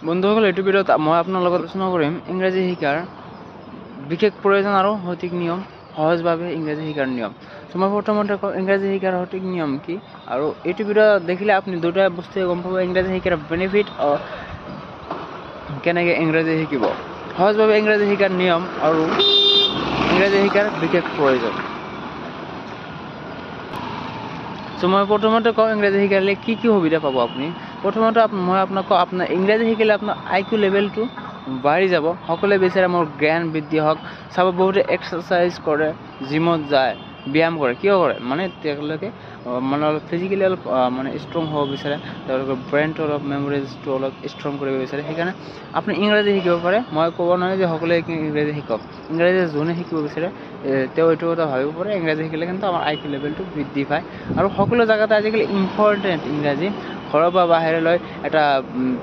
বন্ধুসকল, এইটো ভিডিঅ'ত মই আপোনাৰ লগত আলোচনা কৰিম ইংৰাজী শিকাৰ বিশেষ প্ৰয়োজন আৰু সঠিক নিয়ম, সহজভাৱে ইংৰাজী শিকাৰ নিয়ম। মই প্ৰথমতে কওঁ ইংৰাজী শিকাৰ সঠিক নিয়ম কি, আৰু এইটো ভিডিঅ' দেখিলে আপুনি দুটা বস্তুৱে গম পাব, ইংৰাজী শিকাৰ বেনিফিট কেনেকৈ ইংৰাজী শিকিব, সহজভাৱে ইংৰাজী শিকাৰ নিয়ম আৰু ইংৰাজী শিকাৰ বিশেষ প্ৰয়োজন। মই প্ৰথমতে কওঁ ইংৰাজী শিকালে কি কি সুবিধা পাব আপুনি। প্ৰথমতে মই আপোনাক কওঁ, আপোনাৰ ইংৰাজী শিকিলে আপোনাৰ IQ লেভেলটো বাঢ়ি যাব। সকলোৱে বিচাৰে মোৰ জ্ঞান বৃদ্ধি হওক। চাব, বহুতে এক্সাৰচাইজ কৰে, জিমত যায়, ব্যায়াম কৰে। কিয় কৰে? মানে তেওঁলোকে মানে অলপ ফিজিকেলি অলপ মানে ষ্ট্ৰং হ'ব বিচাৰে, তেওঁলোকৰ ব্ৰেইনটো অলপ মেমৰিজটো অলপ ষ্ট্ৰং কৰিব বিচাৰে। সেইকাৰণে আপুনি ইংৰাজী শিকিব পাৰে। মই ক'ব নোৱাৰোঁ যে সকলোৱে ইংৰাজী শিকক। ইংৰাজী যোনে শিকিব বিচাৰে তেওঁ এইটো কথা ভাবিব পাৰে, ইংৰাজী শিকিলে কিন্তু আমাৰ IQ লেভেলটো বৃদ্ধি পায়। আৰু সকলো জেগাতে আজিকালি ইম্পৰ্টেণ্ট ইংৰাজী। ঘৰৰ পৰা বাহিৰলৈ এটা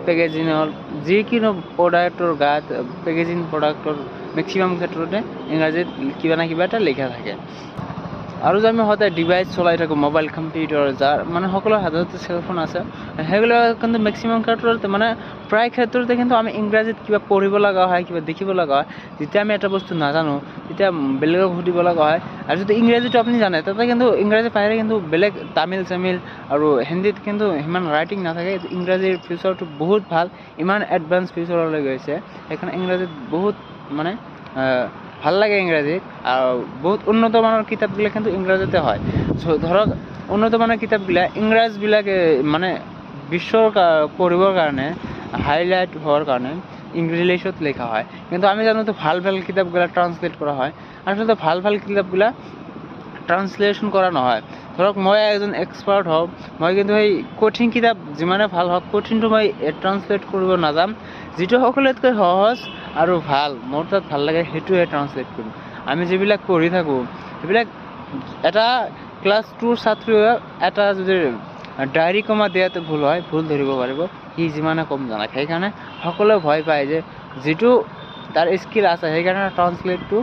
পেকেজিঙৰ যিকোনো প্ৰডাক্টৰ গাত পেকেজিং প্ৰডাক্টৰ মেক্সিমাম ক্ষেত্ৰতে ইংৰাজীত কিবা না কিবা এটা লিখা থাকে। আৰু যে আমি সদায় ডিভাইচ চলাই থাকোঁ, মোবাইল, কম্পিউটাৰ, যাৰ মানে সকলোৰে হাততে চেলফোন আছে, সেইবিলাক কিন্তু মেক্সিমাম ক্ষেত্ৰতে মানে প্ৰায় ক্ষেত্ৰতে কিন্তু আমি ইংৰাজীত কিবা পঢ়িব লগা হয়, কিবা দেখিব লগা হয়। যেতিয়া আমি এটা বস্তু নাজানো তেতিয়া বেলেগক সুধিব লগা হয়। আৰু যদি ইংৰাজীটো আপুনি জানে, তাতে কিন্তু ইংৰাজী বাহিৰে কিন্তু বেলেগ তামিল চামিল আৰু হিন্দীত কিন্তু সিমান ৰাইটিং নাথাকে। ইংৰাজীৰ ফিউচাৰটো বহুত ভাল, ইমান এডভান্স ফিউচাৰলৈ গৈছে। সেইকাৰণে ইংৰাজীত বহুত মানে ভাল লাগে ইংৰাজীত। আৰু বহুত উন্নত মানৰ কিতাপবিলাক কিন্তু ইংৰাজীতে হয়। ধৰক উন্নত মানৰ কিতাপবিলাক ইংৰাজবিলাকে মানে বিশ্বৰ পঢ়িবৰ কাৰণে হাইলাইট হোৱাৰ কাৰণে ইংলিছত লিখা হয়। কিন্তু আমি জানো ভাল ভাল কিতাপবিলাক ট্ৰান্সলেট কৰা হয়। আচলতে ভাল ভাল কিতাপবিলাক ট্ৰান্সলেশ্যন কৰা নহয়। ধৰক মই এজন এক্সপাৰ্ট হওক, মই কিন্তু সেই কঠিন কিতাপ যিমানে ভাল হওক, কঠিনটো মই ট্ৰান্সলেট কৰিব নাযাম। যিটো সকলোতকৈ সহজ আৰু ভাল মোৰ তাত ভাল লাগে সেইটোৱে ট্ৰান্সলেট কৰিম। আমি যিবিলাক পঢ়ি থাকোঁ সেইবিলাক এটা ক্লাছ 2ৰ ছাত্ৰীয়ে এটা যদি ডায়েৰী কমা দিয়াতে ভুল হয়, ভুল ধৰিব পাৰিব, সি যিমানে কম জানে। সেইকাৰণে সকলোৱে ভয় পায় যে যিটো তাৰ স্কিল আছে, সেইকাৰণে ট্ৰান্সলেটটো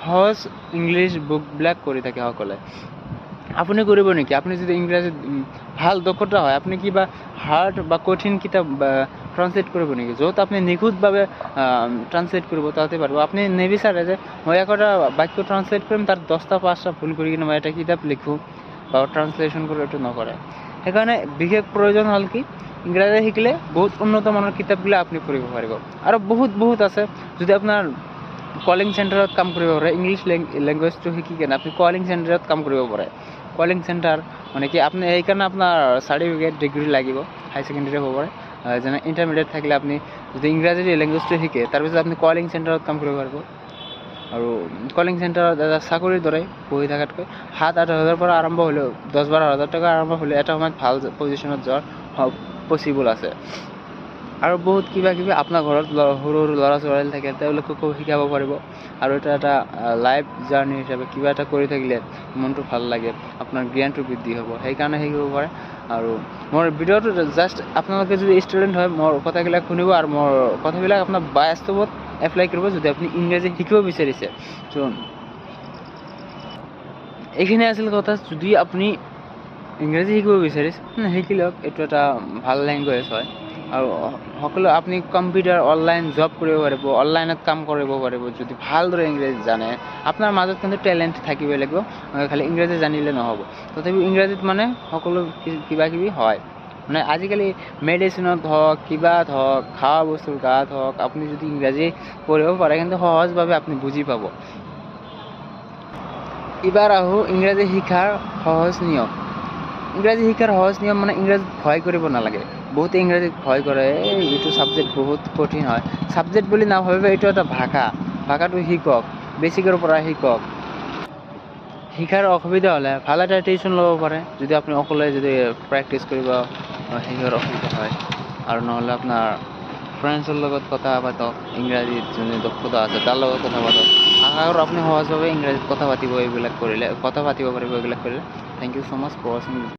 সহজ ইংলিছ বুকবিলাক কৰি থাকে সকলোৱে। আপুনি কৰিব নেকি? আপুনি যদি ইংৰাজীত ভাল দক্ষতা হয়, আপুনি কিবা হাৰ্ড বা কঠিন কিতাপ ট্ৰান্সলেট কৰিব নেকি? য'ত আপুনি নিখুঁতভাৱে ট্ৰান্সলেট কৰিব তাতে পাৰিব। আপুনি নিবিচাৰে যে মই একটা বাক্য ট্ৰান্সলেট কৰিম, তাত 10টা 5টা ভুল কৰি কিনে মই এটা কিতাপ লিখোঁ বা ট্ৰান্সলেশ্যন কৰোঁ, এইটো নকৰে। সেইকাৰণে বিশেষ প্ৰয়োজন হ'ল কি, ইংৰাজী শিকিলে বহুত উন্নত মানৰ কিতাপবিলাক আপুনি পঢ়িব পাৰিব। আৰু বহুত আছে। যদি আপোনাৰ কলিং চেণ্টাৰত কাম কৰিব পাৰে, ইংলিছ লেংগুৱেজটো শিকি কেনে আপুনি কলিং চেণ্টাৰত কাম কৰিব পাৰে। কলিং চেণ্টাৰ মানে কি, আপুনি সেইকাৰণে আপোনাৰ চাৰ্টিফিকেট ডিগ্ৰী লাগিব, হাই ছেকেণ্ডেৰী হ'ব পাৰে। যেনে ইণ্টাৰমিডিয়েট থাকিলে আপুনি যদি ইংৰাজী লেংগুৱেজটো শিকে, তাৰপিছত আপুনি কলিং চেণ্টাৰত কাম কৰিব পাৰিব। আৰু কলিং চেণ্টাৰত এটা চাকৰিৰ দৰে বহি থকাতকৈ 7-8 হাজাৰৰ পৰা আৰম্ভ হ'লেও 10-12 হাজাৰ টকা আৰম্ভ হ'লে এটা সময়ত ভাল পজিশ্যনত যোৱাৰ পচিবল আছে। আৰু বহুত কিবা কিবি আপোনাৰ ঘৰত সৰু সৰু ল'ৰা ছোৱালী থাকে, তেওঁলোককো শিকাব পাৰিব। আৰু এটা লাইফ জাৰ্ণি হিচাপে কিবা এটা কৰি থাকিলে মনটো ভাল লাগে, আপোনাৰ জ্ঞানটো বৃদ্ধি হ'ব, সেইকাৰণে শিকিব পাৰে। আৰু মোৰ ভিডিঅ'টো জাষ্ট আপোনালোকে যদি ষ্টুডেণ্ট হয়, মোৰ কথাবিলাক শুনিব আৰু মোৰ কথাবিলাক আপোনাৰ বাস্তৱত এপ্লাই কৰিব যদি আপুনি ইংৰাজী শিকিব বিচাৰিছে। এইখিনি আছিল কথা। যদি আপুনি ইংৰাজী শিকিব বিচাৰিছে, শিকি লওক, এইটো এটা ভাল লেংগুৱেজ হয়। আৰু সকলো আপুনি কম্পিউটাৰ অনলাইন জব কৰিব পাৰিব, অনলাইনত কাম কৰিব পাৰিব যদি ভালদৰে ইংৰাজী জানে। আপোনাৰ মাজত কিন্তু টেলেণ্ট থাকিবই লাগিব, খালি ইংৰাজী জানিলে নহ'ব। তথাপিও ইংৰাজীত মানে সকলো কিবা কিবি হয়। মানে আজিকালি মেডিচিনত হওক, কিবাত হওক, খোৱা বস্তুৰ গাত হওক, আপুনি যদি ইংৰাজী পঢ়িব পাৰে কিন্তু সহজভাৱে আপুনি বুজি পাব। এইবাৰ আহোঁ ইংৰাজী শিকাৰ সহজ নিয়ম। ইংৰাজী শিকাৰ সহজ নিয়ম মানে ইংৰাজীত ভয় কৰিব নালাগে। বহুতে ইংৰাজীত ভয় কৰে, এইটো ছাবজেক্ট বহুত কঠিন হয়। ছাবজেক্ট বুলি নাভাবিব, এইটো এটা ভাষা। ভাষাটো শিকক, বেছিকৰ পৰা শিকক। শিকাৰ অসুবিধা হ'লে ভাল এটা টিউশ্যন ল'ব পাৰে, যদি আপুনি অকলে যদি প্ৰেক্টিচ কৰিব শিকাৰ অসুবিধা হয়। আৰু নহ'লে আপোনাৰ ফ্ৰেণ্ডছৰ লগত কথা পাতক, ইংৰাজীত যোনে দক্ষতা আছে তাৰ লগত কথা পাতক। আশা কৰোঁ আপুনি সহজভাৱে ইংৰাজীত কথা পাতিব পাৰিব এইবিলাক কৰিলে। Thank you so' much for ৱাচিং।